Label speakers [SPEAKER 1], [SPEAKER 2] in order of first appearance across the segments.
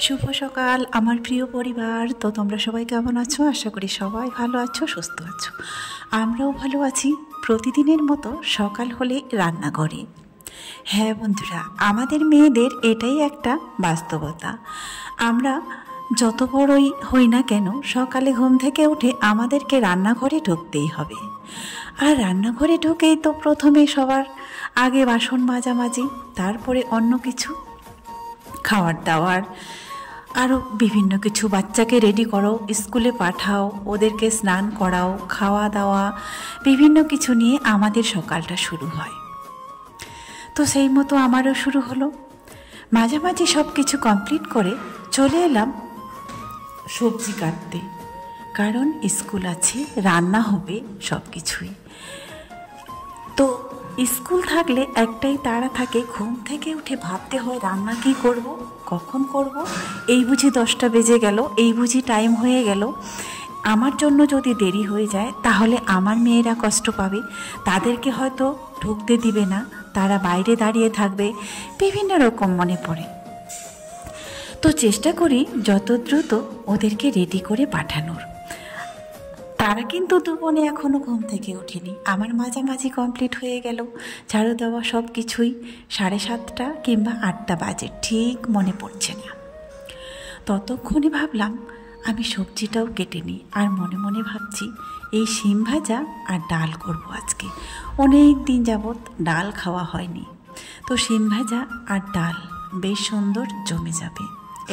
[SPEAKER 1] শুভ সকাল আমার প্রিয় পরিবার। তো তোমরা সবাই কেমন আছো? আশা করি সবাই ভালো আছো, সুস্থ আছো। আমরাও ভালো আছি। প্রতিদিনের মতো সকাল হলে রান্নাঘরে। হ্যাঁ বন্ধুরা, আমাদের মেয়েদের এটাই একটা বাস্তবতা। আমরা যত বড়ই হই না কেন, সকালে ঘুম থেকে উঠে আমাদেরকে রান্নাঘরে ঢুকতেই হবে। আর রান্নাঘরে ঢুকেই তো প্রথমে সবার আগে বাসন মাজামাজি, তারপরে অন্য কিছু খাওয়ার দাওয়ার, আরও বিভিন্ন কিছু। বাচ্চাকে রেডি করো, স্কুলে পাঠাও, ওদেরকে স্নান করাও, খাওয়া দাওয়া, বিভিন্ন কিছু নিয়ে আমাদের সকালটা শুরু হয়। তো সেই মতো আমারও শুরু হলো। মাঝামাঝি সব কিছু কমপ্লিট করে চলে এলাম সবজি কাটতে, কারণ স্কুল আছে, রান্না হবে সব কিছুই। তো স্কুল থাকলে একটাই তাড়া থাকে, ঘুম থেকে উঠে ভাবতে হয় রান্না কী করব, কখন করব, এই বুঝি 10টা বেজে গেল, এই বুঝি টাইম হয়ে গেল। আমার জন্য যদি দেরি হয়ে যায় তাহলে আমার মেয়েরা কষ্ট পাবে, তাদেরকে হয়তো ঢুকতে দিবে না, তারা বাইরে দাঁড়িয়ে থাকবে, বিভিন্ন রকম মনে পড়ে। তো চেষ্টা করি যত দ্রুত ওদেরকে রেডি করে পাঠানোর। তারা কিন্তু দুবনে এখনও ঘুম থেকে ওঠেনি। আমার মাঝামাঝি কমপ্লিট হয়ে গেল, ঝাড়ু দেওয়া সব কিছুই। 7:30 কিংবা 8টা বাজে, ঠিক মনে পড়ছে না। ততক্ষণে ভাবলাম আমি সবজিটাও কেটে নিই, আর মনে মনে ভাবছি এই শিম ভাজা আর ডাল করব আজকে। অনেক দিন যাবৎ ডাল খাওয়া হয়নি, তো শিম ভাজা আর ডাল বেশ সুন্দর জমে যাবে,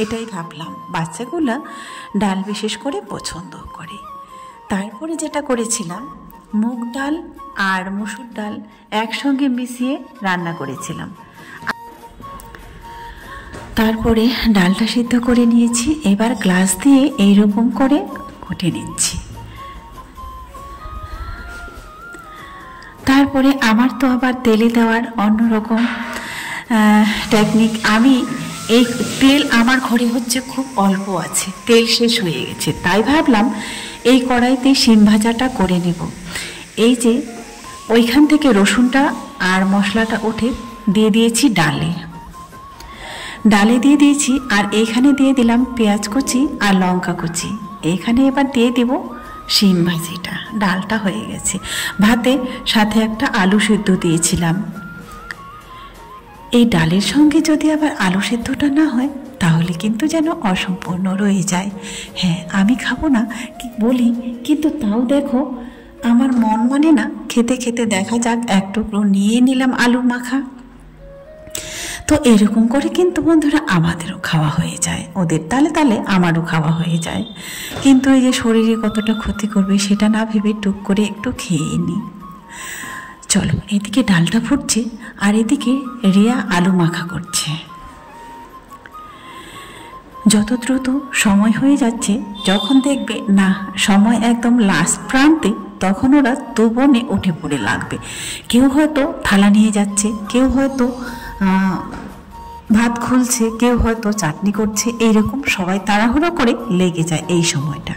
[SPEAKER 1] এটাই ভাবলাম। বাচ্চাগুলা ডাল বিশেষ করে পছন্দ করে। তারপরে যেটা করেছিলাম, মুগ ডাল আর মসুর ডাল একসঙ্গে মিশিয়ে রান্না করেছিলাম। তারপরে ডালটা সিদ্ধ করে নিয়েছি, এবার গ্লাস দিয়ে এইরকম করে ঘুটে নিচ্ছি। তারপরে আমার তো আবার তেলে দেওয়ার অন্যরকম টেকনিক। আমি এই তেল আমার ঘরে হচ্ছে খুব অল্প আছে, তেল শেষ হয়ে গেছে, তাই ভাবলাম এই কড়াইতে শিম ভাজাটা করে নেব। এই যে ওইখান থেকে রসুনটা আর মশলাটা উঠে দিয়ে দিয়েছি ডালে দিয়ে দিয়েছি, আর এইখানে দিয়ে দিলাম পেঁয়াজ কুচি আর লঙ্কা কুচি। এইখানে এবার দিয়ে দেব শিম ভাজিটা। ডালটা হয়ে গেছে। ভাতে সাথে একটা আলু সিদ্ধ দিয়েছিলাম। এই ডালের সঙ্গে যদি আবার আলু সিদ্ধটা না হয় তাহলে কিন্তু যেন অসম্পূর্ণ রয়ে যায়। হ্যাঁ, আমি খাবো না কি বলি, কিন্তু তাও দেখো আমার মন মানে না, খেতে খেতে দেখা যাক এক টুকরো নিয়ে নিলাম আলুর মাখা। তো এরকম করে কিন্তু বন্ধুরা আমাদেরও খাওয়া হয়ে যায়, ওদের তালে তালে আমারও খাওয়া হয়ে যায়। কিন্তু এই যে শরীরে কতটা ক্ষতি করবে সেটা না ভেবে টুক করে একটু খেয়ে নিই। চলো, এদিকে ডালটা ফুটছে আর এদিকে রিয়া আলু মাখা করছে। যত দ্রুত সময় হয়ে যাচ্ছে, যখন দেখবে না সময় একদম লাস্ট প্রান্তে, তখন ওরা দুবনে উঠে পড়ে লাগবে। কেউ হয়তো থালা নিয়ে যাচ্ছে, কেউ হয়তো ভাত খুলছে, কেউ হয়তো চাটনি করছে, এইরকম সবাই তাড়াহুড়ো করে লেগে যায় এই সময়টা।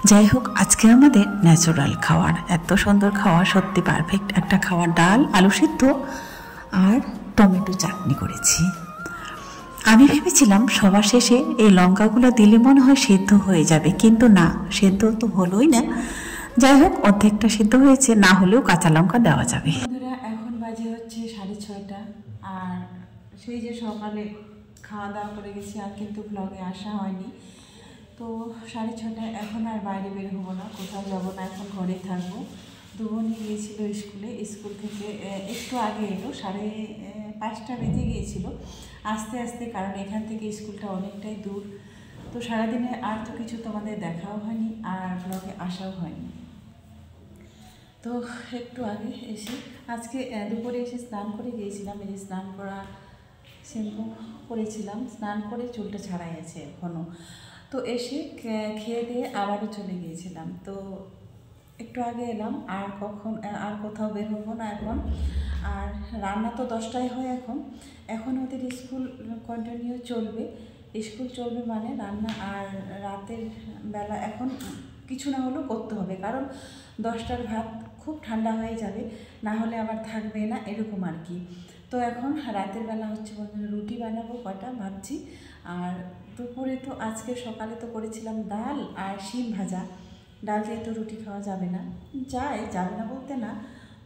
[SPEAKER 1] যাই হোক, আজকে আমাদের ন্যাচারাল খাওয়ার, এত সুন্দর খাওয়া, সত্যি পারফেক্ট একটা খাওয়ার। ডাল, আলু সিদ্ধ আর টমেটো চাটনি করেছি। আমি ভেবেছিলাম সবার শেষে এই লঙ্কাগুলো দিলে মনে হয় সিদ্ধ হয়ে যাবে, কিন্তু না, সিদ্ধ তো হলোই না। যাই হোক, অর্ধেকটা সিদ্ধ হয়েছে, না হলেও কাঁচা লঙ্কা দেওয়া যাবে। বন্ধুরা, এখন বাজে হচ্ছে 6:30, আর সেই যে সকালে খাওয়া দাওয়া করে গেছি, আর কিন্তু ব্লগে আসা হয়নি। তো 6:30, এখন আর বাইরে বের হবো না, কোথাও যাবো না, এখন ঘরেই থাকবো। দুবনি গিয়েছিল স্কুলে, স্কুল থেকে একটু আগে এলো, 5:30 বেজে গিয়েছিল আস্তে আস্তে, কারণ এখান থেকে স্কুলটা অনেকটাই দূর। তো সারাদিনে আর তো কিছু তোমাদের দেখাও হয়নি, আর ব্লগে আসাও হয়নি। তো একটু আগে এসে আজকে দুপুরে এসে স্নান করে গিয়েছিলাম। এই যে স্নান করা, শ্যাম্পু করেছিলাম, স্নান করে চুলটা ছাড়াই আছে এখনও। তো এসে খেয়ে দিয়ে আবারও চলে গিয়েছিলাম। তো একটু আগে এলাম, আর কোথাও বের হবো না এখন। আর রান্না তো 10টায় হয় এখন ওদের স্কুল কন্টিনিউ চলবে। স্কুল চলবে মানে রান্না আর রাতের বেলা এখন কিছু না হলেও করতে হবে, কারণ 10টার ভাত খুব ঠান্ডা হয়ে যাবে, না হলে আবার থাকবে না, এরকম আর কি। তো এখন রাতের বেলা হচ্ছে বন্ধুরা রুটি বানাবো কটা ভাবছি। আর দুপুরে তো আজকে সকালে তো করেছিলাম ডাল আর শিম ভাজা। ডাল দিয়ে তো রুটি খাওয়া যাবে না, যাবে না বলতে না,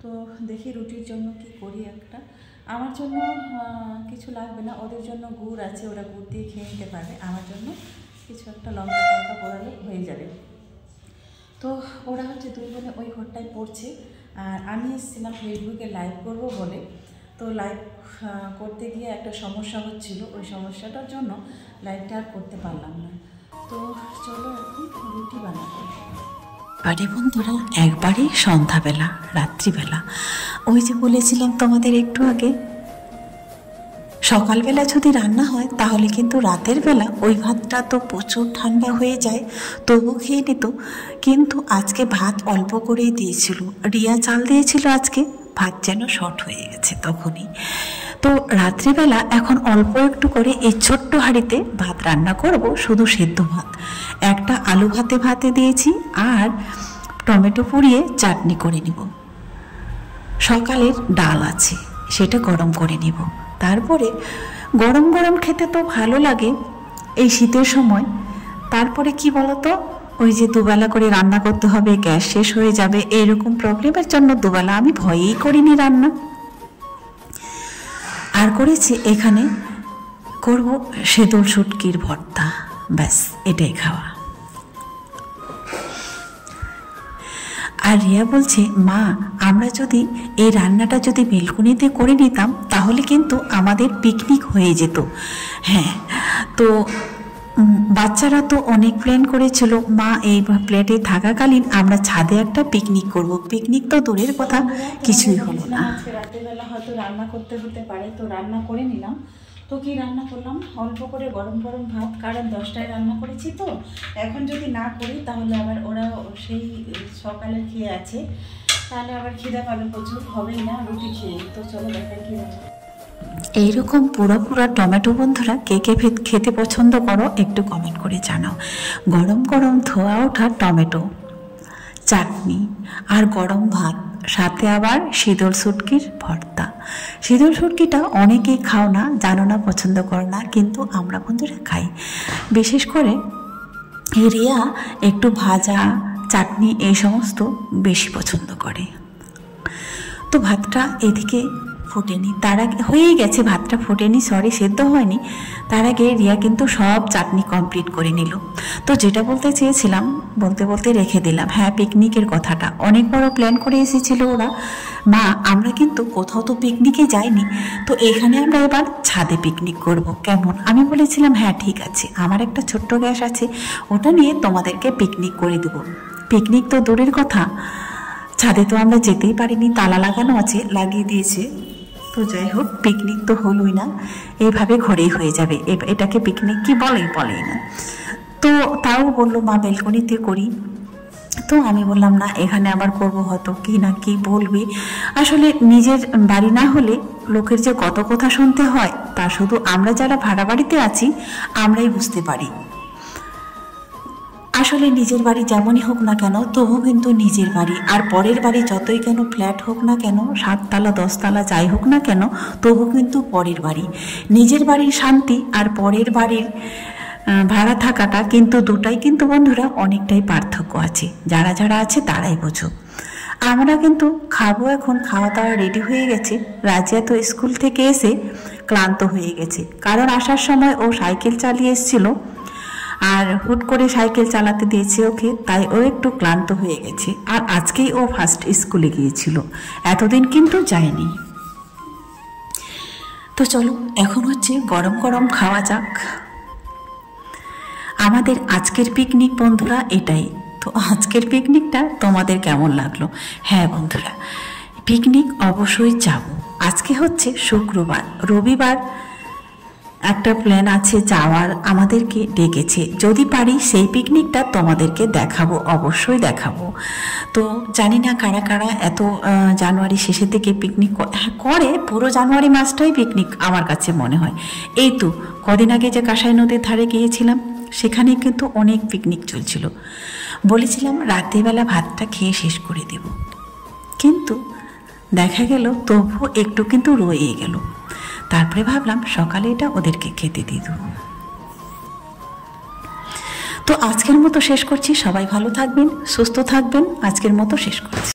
[SPEAKER 1] তো দেখি রুটির জন্য কি করি একটা। আমার জন্য কিছু লাগবে না, ওদের জন্য গুড় আছে, ওরা গুড় দিয়ে খেয়ে নিতে পারবে। আমার জন্য কিছু একটা লঙ্কা টঙ্কা পোড়ালে হয়ে যাবে। তো ওরা হচ্ছে দুই বোনে ওই ঘরটায় পড়ছে, আর আমি এসেছিলাম ফেসবুকে লাইভ করবো বলে। তো লাইভ করতে গিয়ে একটা সমস্যা হচ্ছিল, ওই সমস্যাটার জন্য লাইভটা আর করতে পারলাম না। তো চলো এখন রুটি বানাবো। আরে বন্ধুরা, একবারে সন্ধ্যাবেলা, রাত্রিবেলা, ওই যে বলেছিলাম তোমাদের একটু আগে, সকালবেলা যদি রান্না হয় তাহলে কিন্তু রাতের বেলা ওই ভাতটা তো প্রচুর ঠান্ডা হয়ে যায়, তবু খেয়ে নিত। কিন্তু আজকে ভাত অল্প করেই দিয়েছিল, রিয়া চাল দিয়েছিল আজকে, ভাত যেন শর্ট হয়ে গেছে তখনই। তো রাত্রিবেলা এখন অল্প একটু করে এই ছোট্ট হাঁড়িতে ভাত রান্না করব, শুধু সেদ্ধ ভাত। একটা আলু ভাতে দিয়েছি, আর টমেটো পুড়িয়ে চাটনি করে নিব। সকালের ডাল আছে, সেটা গরম করে নিব। তারপরে গরম গরম খেতে তো ভালো লাগে এই শীতের সময়। তারপরে কি বলতো, ওই যে দুবেলা করে রান্না করতে হবে, গ্যাস শেষ হয়ে যাবে, এরকম প্রবলেমের জন্য দুবেলা আমি ভয়েই করিনি রান্না। আর করেছি এখানে করব সেদল শুটকির ভর্তা, ব্যাস এটাই খাওয়া। আর রিয়া বলছে, মা আমরা যদি এই রান্নাটা যদি বেলকুনিতে করে নিতাম তাহলে কিন্তু আমাদের পিকনিক হয়ে যেত। হ্যাঁ, তো বাচ্চারা তো অনেক প্ল্যান করেছিল, মা এই প্লেটে থাকাকালীন আমরা ছাদে একটা পিকনিক করব। পিকনিক তো দূরের কথা, কিছুই হলো না। আজকে রাতেরবেলা হয়তো রান্না করতে হতে পারে, তো রান্না করে নিলাম। তো কি রান্না করলাম, অল্প করে গরম গরম ভাত, কারণ 10টায় রান্না করেছি, তো এখন যদি না করি তাহলে আবার ওরা সেই সকালে খেয়ে আছে, তাহলে আবার খিদে পাবে প্রচুর, হবেই না রুটি খেয়ে। তো চলো দেখাই কি রান্না। এইরকম পুরো টমেটো বন্ধুরা কে কে খেতে পছন্দ করো একটু কমেন্ট করে জানাও। গরম গরম ধোয়া ওঠা টমেটো চাটনি আর গরম ভাত, সাথে আবার শীতল শুটকির ভর্তা। শীতল শুটকিটা অনেকেই খাও না, জানো না, পছন্দ করো না, কিন্তু আমরা বন্ধুরা খাই। বিশেষ করে রিয়া একটু ভাজা চাটনি এই সমস্ত বেশি পছন্দ করে। তো ভাতটা এদিকে ফোটেনি, তার আগে হয়েই গেছে, ভাতটা ফোটেনি, সরি সেদ্ধ হয়নি, তার আগে রিয়া কিন্তু সব চাটনি কমপ্লিট করে নিল। তো যেটা বলতে চেয়েছিলাম বলতে রেখে দিলাম, হ্যাঁ পিকনিকের কথাটা অনেক বড় প্ল্যান করে এসেছিল ওরা। মা আমরা কিন্তু কোথাও তো পিকনিকে যাইনি, তো এখানে আমরা এবার ছাদে পিকনিক করব, কেমন? আমি বলেছিলাম হ্যাঁ ঠিক আছে, আমার একটা ছোট্ট গ্যাস আছে, ওটা নিয়ে তোমাদেরকে পিকনিক করে দেবো। পিকনিক তো দূরের কথা, ছাদে তো আমরা যেতেই পারিনি, তালা লাগানো আছে, লাগিয়ে দিয়েছে। তো যাই হোক, পিকনিক তো হলোই না, এইভাবে ঘরেই হয়ে যাবে, এটাকে পিকনিক কি বলেই না। তো তাও বললো মা বেলকনিতে করি, তো আমি বললাম না এখানে আবার করব, হয়তো কি না কি বলবি। আসলে নিজের বাড়ি না হলে লোকের যে কত কথা শুনতে হয় তা শুধু আমরা যারা ভাড়া বাড়িতে আছি আমরাই বুঝতে পারি। আসলে নিজের বাড়ি যেমনই হোক না কেন তবু কিন্তু নিজের বাড়ি, আর পরের বাড়ি যতই কেন ফ্ল্যাট হোক না কেন, 7তলা 10তলা যাই হোক না কেন, তবু কিন্তু পরের বাড়ি। নিজের বাড়ির শান্তি আর পরের বাড়ির ভাড়া থাকাটা কিন্তু দুটাই কিন্তু বন্ধুরা অনেকটাই পার্থক্য আছে, যারা যারা আছে তারাই বোঝো। আমরা কিন্তু খাবো, এখন খাওয়া দাওয়া রেডি হয়ে গেছে। রাজিয়া তো স্কুল থেকে এসে ক্লান্ত হয়ে গেছে, কারণ আসার সময় ও সাইকেল চালিয়ে এসেছিল, আর হুট করে সাইকেল চালাতে দিয়েছে ওকে, তাই ও একটু ক্লান্ত হয়ে গেছে। আর আজকেই ও ফার্স্ট স্কুলে গিয়েছিল, এতদিন কিন্তু যায়নি। তো চলো এখন হচ্ছে গরম গরম খাওয়া যাক। আমাদের আজকের পিকনিক বন্ধুরা এটাই। তো আজকের পিকনিকটা তোমাদের কেমন লাগলো? হ্যাঁ বন্ধুরা, পিকনিক অবশ্যই যাব। আজকে হচ্ছে শুক্রবার, রবিবার একটা প্ল্যান আছে যাওয়ার, আমাদেরকে ডেকেছে, যদি পারি সেই পিকনিকটা তোমাদেরকে দেখাবো, অবশ্যই দেখাবো। তো জানি না কারা কারা এত জানুয়ারি শেষের দিকে পিকনিক করে, পুরো জানুয়ারি মাসটাই পিকনিক আমার কাছে মনে হয়। এই তো কদিন আগে যে কাঁসাই নদীর ধারে গিয়েছিলাম, সেখানে কিন্তু অনেক পিকনিক চলছিল। বলেছিলাম রাতেরবেলা ভাতটা খেয়ে শেষ করে দেব, কিন্তু দেখা গেল তবুও একটু কিন্তু রয়ে গেল। তারপরে ভাবলাম সকালে এটা ওদেরকে খেতে দিয়ে দেবো। তো আজকের মতো শেষ করছি। সবাই ভালো থাকবেন, সুস্থ থাকবেন। আজকের মতো শেষ করছি।